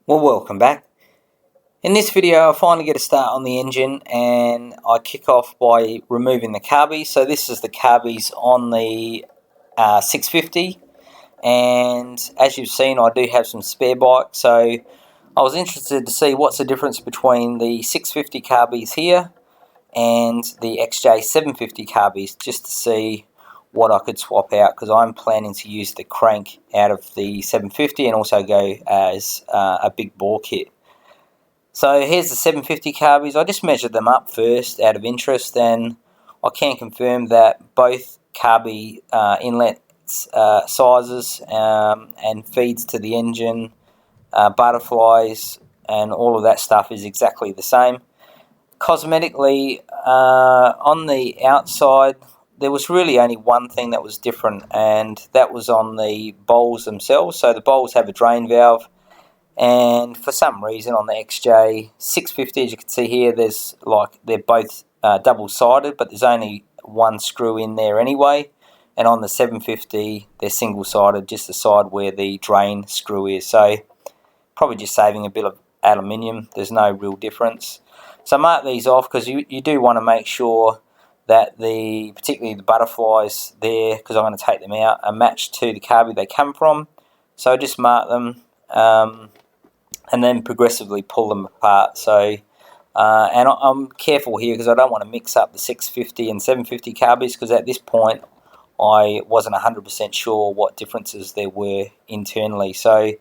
Well, welcome back. In this video I finally get a start on the engine and I kick off by removing the carbies. So this is the carbies on the 650, and as you've seen I do have some spare bikes, so I was interested to see what's the difference between the 650 carbies here and the XJ650 carbies, just to see what I could swap out, because I'm planning to use the crank out of the 750 and also go as a big bore kit. So here's the 750 carbies. I just measured them up first out of interest, and I can confirm that both carby inlet sizes and feeds to the engine, butterflies and all of that stuff is exactly the same. Cosmetically, on the outside there was really only one thing that was different, and that was on the bowls themselves. So the bowls have a drain valve, and for some reason on the XJ650, as you can see here, they're both double-sided, but there's only one screw in there anyway. And on the 750 they're single-sided, just the side where the drain screw is. So probably just saving a bit of aluminium. There's no real difference. So mark these off, because you do want to make sure that particularly the butterflies there, because I'm going to take them out, are matched to the carby they come from. So just mark them and then progressively pull them apart. So and I'm careful here because I don't want to mix up the 650 and 750 carbies, because at this point I wasn't 100% sure what differences there were internally. So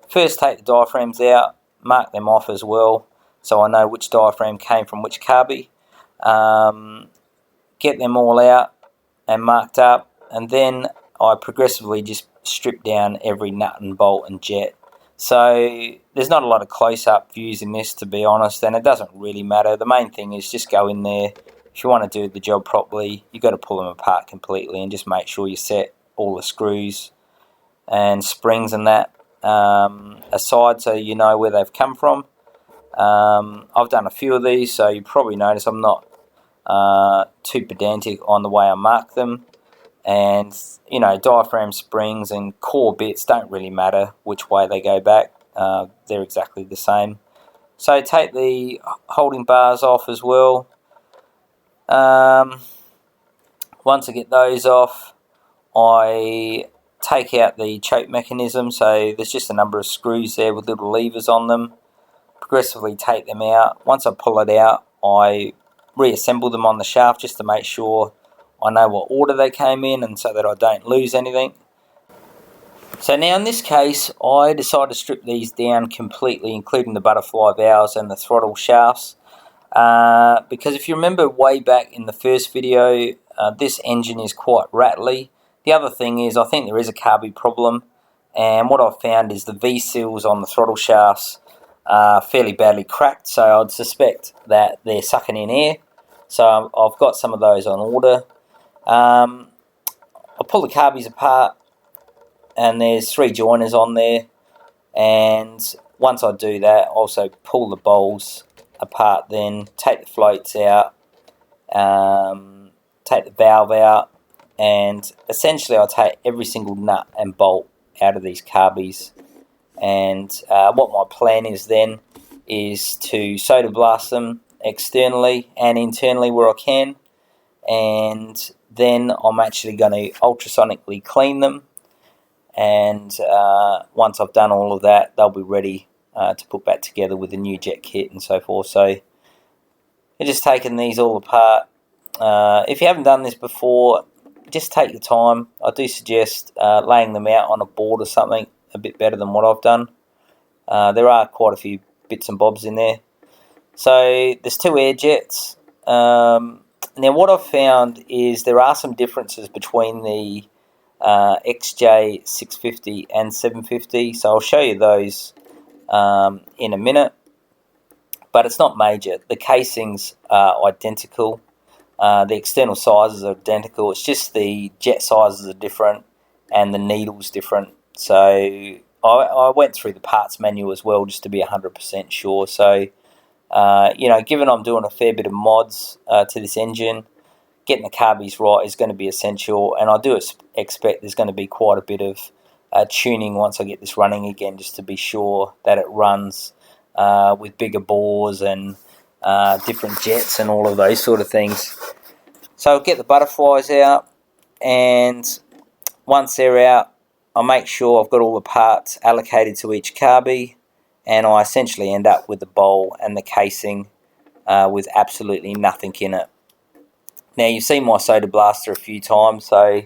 first take the diaphragms out, mark them off as well, so I know which diaphragm came from which carby. Get them all out and marked up, and then I progressively just strip down every nut and bolt and jet. So there's not a lot of close-up views in this, to be honest, and it doesn't really matter. The main thing is just go in there. If you want to do the job properly, you've got to pull them apart completely and just make sure you set all the screws and springs and that aside, so you know where they've come from. I've done a few of these, so you probably notice I'm not too pedantic on the way I mark them. And diaphragm springs and core bits don't really matter which way they go back, they're exactly the same. So take the holding bars off as well. Once I get those off, I take out the choke mechanism. So there's just a number of screws there with little levers on them. Progressively take them out. Once I pull it out, I reassemble them on the shaft just to make sure I know what order they came in, and so that I don't lose anything. So now in this case I decided to strip these down completely, including the butterfly valves and the throttle shafts, because if you remember way back in the first video, this engine is quite rattly. The other thing is, I think there is a carby problem, and what I've found is the V-seals on the throttle shafts are fairly badly cracked, so I'd suspect that they're sucking in air. So I've got some of those on order. I pull the carbies apart, and there's 3 joiners on there, and once I do that, I also pull the bowls apart, then take the floats out, take the valve out, and essentially I take every single nut and bolt out of these carbies. And what my plan is then is to soda blast them externally and internally where I can, and then I'm actually going to ultrasonically clean them, and once I've done all of that, they'll be ready to put back together with the new jet kit and so forth. So I've just taken these all apart. If you haven't done this before, just take your time. I do suggest laying them out on a board or something a bit better than what I've done. There are quite a few bits and bobs in there. So there's 2 air jets. Now what I've found is there are some differences between the XJ650 and 750, so I'll show you those in a minute, but it's not major. The casings are identical, the external sizes are identical, it's just the jet sizes are different and the needle's different. So I went through the parts manual as well just to be 100% sure. So given I'm doing a fair bit of mods to this engine, getting the carbies right is going to be essential, and I do expect there's going to be quite a bit of tuning once I get this running again, just to be sure that it runs with bigger bores and different jets and all of those sort of things. So I'll get the butterflies out, and once they're out, I make sure I've got all the parts allocated to each carby, and I essentially end up with the bowl and the casing with absolutely nothing in it. Now, you've seen my soda blaster a few times, so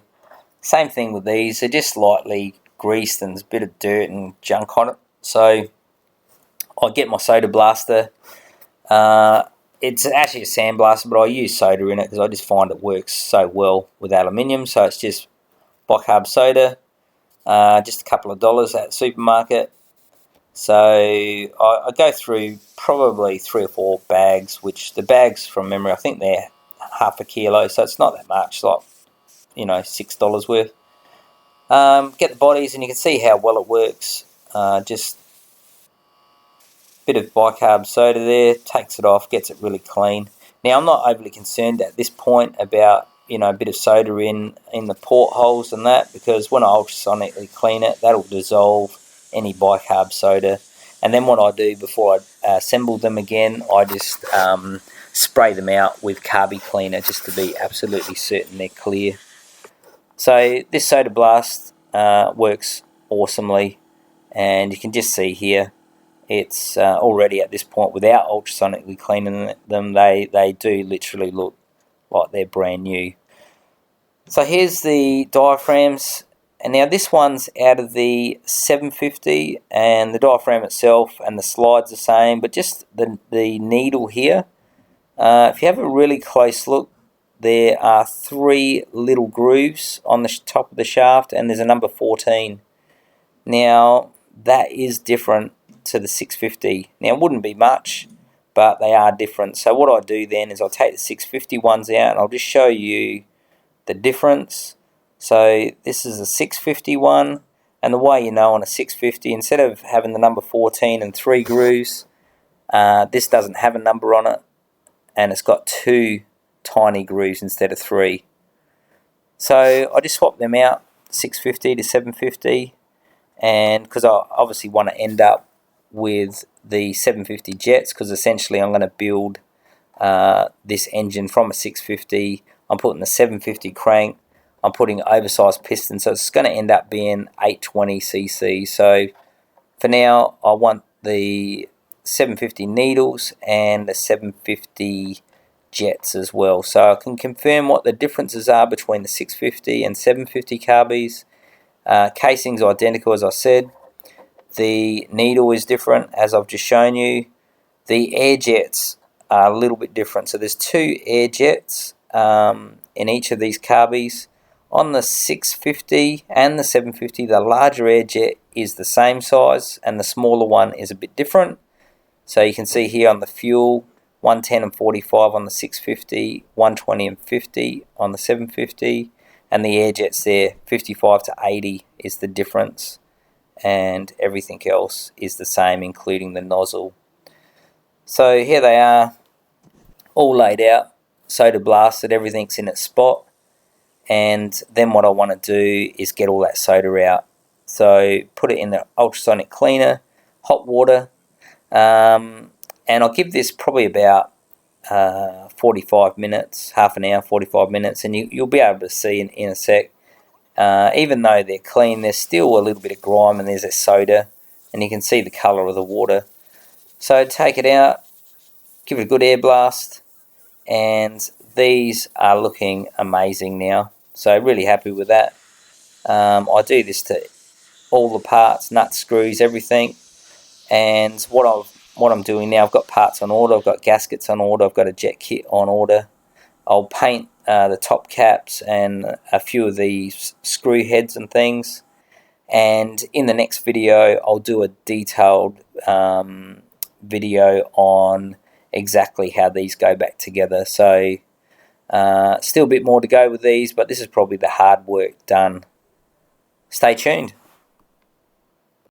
same thing with these. They're just lightly greased and there's a bit of dirt and junk on it. So I get my soda blaster. It's actually a sandblaster, but I use soda in it because I just find it works so well with aluminium. So it's just bicarb soda, just a couple of dollars at the supermarket. So I go through probably 3 or 4 bags, which the bags from memory, I think they're half a kilo, so it's not that much, like, you know, $6 worth. Get the bodies, and you can see how well it works. Just a bit of bicarb soda there, takes it off, gets it really clean. Now, I'm not overly concerned at this point about, you know, a bit of soda in the portholes and that, because when I ultrasonically clean it, that'll dissolve any bicarb soda. And then what I do before I assemble them again, I just spray them out with Carby cleaner just to be absolutely certain they're clear. So this soda blast works awesomely, and you can just see here it's already at this point, without ultrasonically cleaning them, they do literally look like they're brand new. So here's the diaphragms, and now this one's out of the 750, and the diaphragm itself and the slide's the same, but just the needle here, if you have a really close look, there are 3 little grooves on the top of the shaft, and there's a number 14. Now, that is different to the 650. Now, it wouldn't be much, but they are different. So what I do then is I'll take the 650 ones out, and I'll just show you the difference. So this is a 650 one, and the way you know on a 650, instead of having the number 14 and 3 grooves, this doesn't have a number on it, and it's got 2 tiny grooves instead of 3. So I just swap them out, 650 to 750, and because I obviously want to end up with the 750 jets, because essentially I'm going to build this engine from a 650. I'm putting the 750 crank, I'm putting oversized piston, so it's going to end up being 820cc. So for now, I want the 750 needles and the 750 jets as well. So I can confirm what the differences are between the 650 and 750 carbies. Casing's identical, as I said. The needle is different, as I've just shown you. The air jets are a little bit different. So there's 2 air jets in each of these carbies. On the 650 and the 750, the larger air jet is the same size, and the smaller one is a bit different. So you can see here on the fuel, 110 and 45 on the 650, 120 and 50 on the 750, and the air jets there, 55 to 80 is the difference, and everything else is the same, including the nozzle. So here they are, all laid out, soda blasted, everything's in its spot. And then what I want to do is get all that soda out. So put it in the ultrasonic cleaner, hot water, and I'll give this probably about 45 minutes, half an hour, 45 minutes, and you'll be able to see in a sec. Even though they're clean, there's still a little bit of grime, and there's a soda, and you can see the colour of the water. So take it out, give it a good air blast, and these are looking amazing now. So really happy with that. I do this to all the parts, nuts, screws, everything. And what I'm doing now, I've got parts on order, I've got gaskets on order, I've got a jet kit on order. I'll paint the top caps and a few of these screw heads and things. And in the next video, I'll do a detailed video on exactly how these go back together. So still a bit more to go with these, but this is probably the hard work done. Stay tuned.